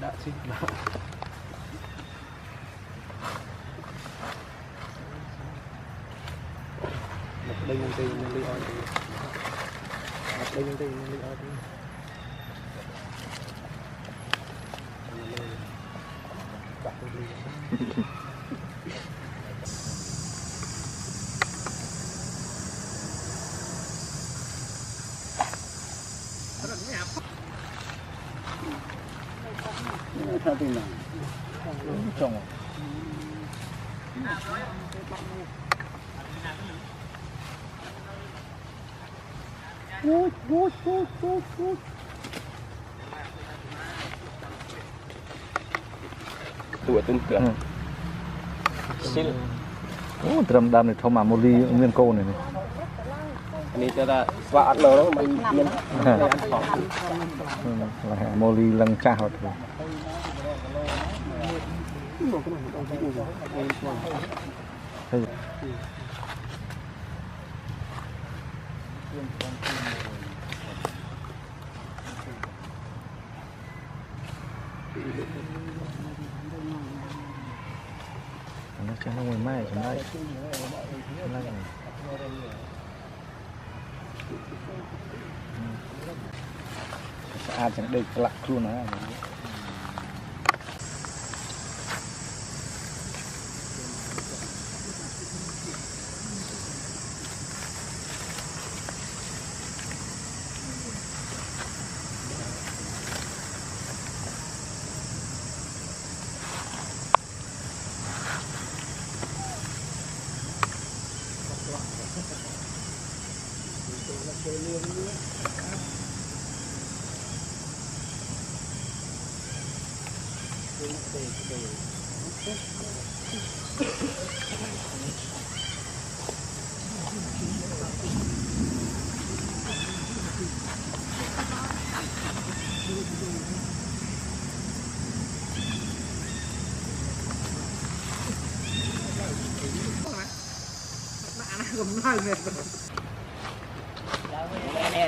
đã xin đây nhân tiền nhân đi oi đây nhân tiền nhân đi oi sao tin nào trồng tuổi tương tự xin trầm đam này thôm mà một ly nguyên cô này này cho ta vợ lỡ đó mình nhân là một ly lăng trao thôi nó cho nó ngoài mai chúng đây sẽ chẳng được lạc luôn á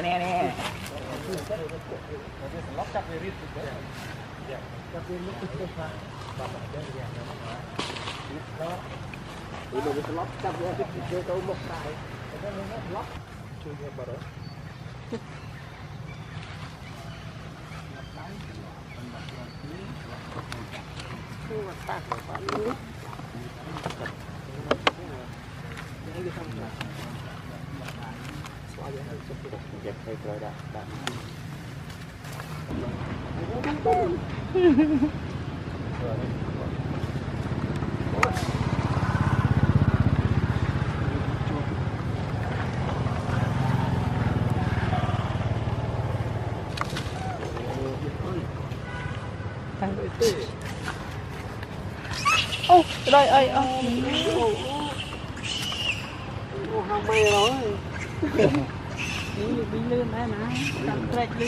nè lóc chắc về rít chắc về lúc tức ha thì mình lóc chắc về cái câu một tại cái nó lóc chui vào bờ đó nhưng mà ta phải bán nước dẹp hay rồi đã ô đây ơi không may rồi đi lươn đây mà tạm trạch đi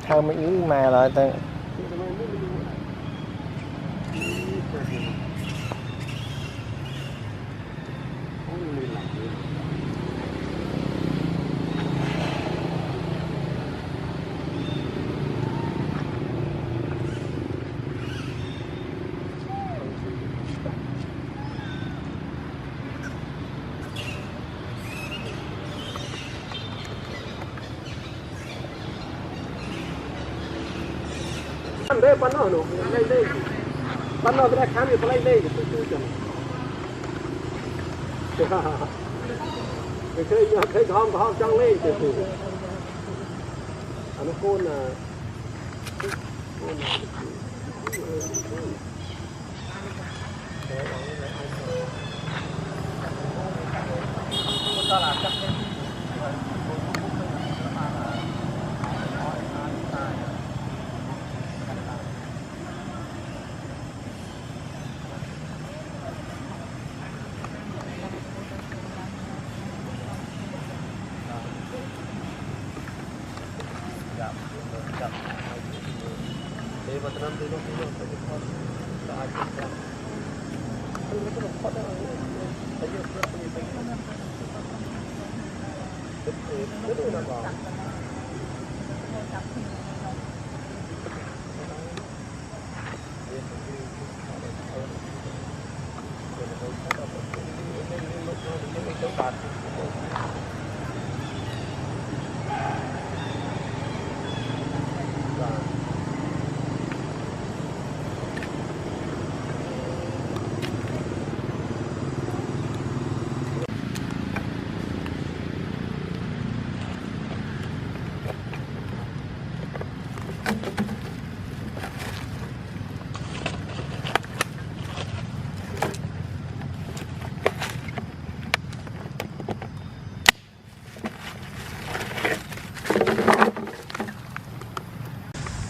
thao mấy mà lại ta đây pan nó đây pan nó cái khám thì phải đây tôi cái không trong lên từ nó côn là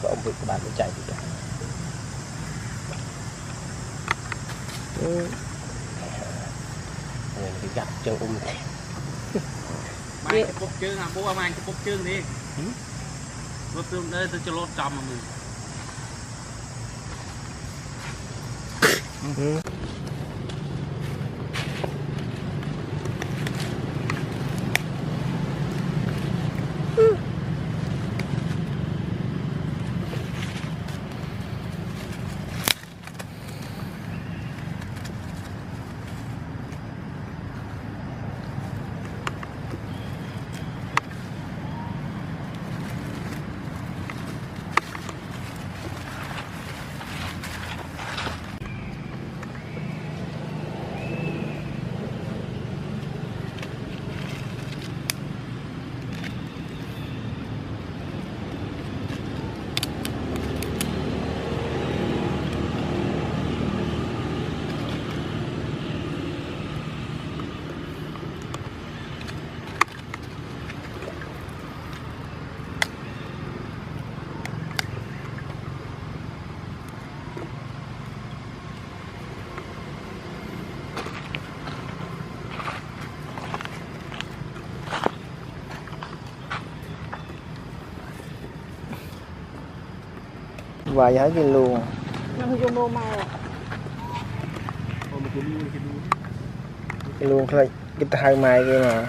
ông bị các bạn chạy đi cái gặp chân này mai chụp chương à bố mai chụp chương đi bố tương đây tôi cho lót trầm mà mình vài hái viên luôn Nó dùng đồ màu luôn thôi cái hai mai kia mà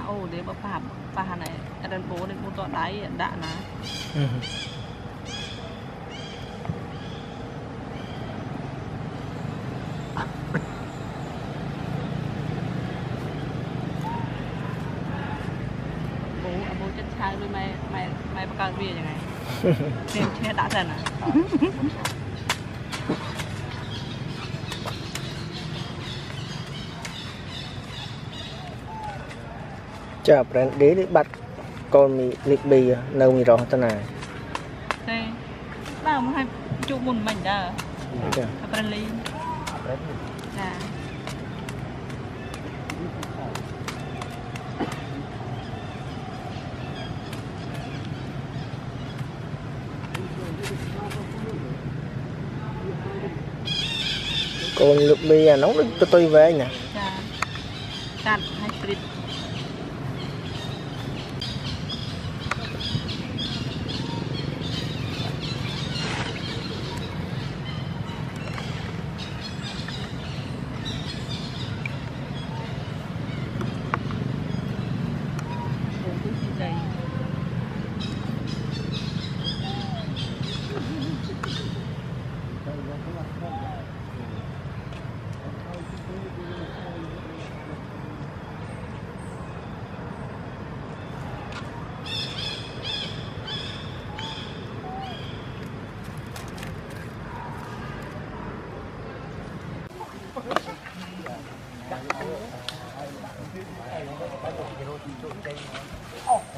ô để bà phàm này đàn bố đến bố tọa đáy đạn á bố chân trai với mày bắt cao bia như này nên đã dần à chả phải để bắt con mì lịch bì nâu mì rõ thế này đây là một hai chục một mình đã phải ly nè con lịch bì à nóng tôi về nè cạn hai street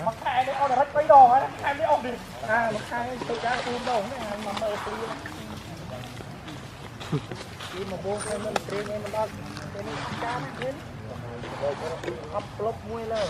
mặc khai đấy, ông là rách bấy đồ á, khai đấy ông đi, mặc khai tôi cá tôi đồ này, mà mơ tôi, đi mà buông em mình tiền em mình đo, cái này cá nó đến, rồi cho nó upload muối lên.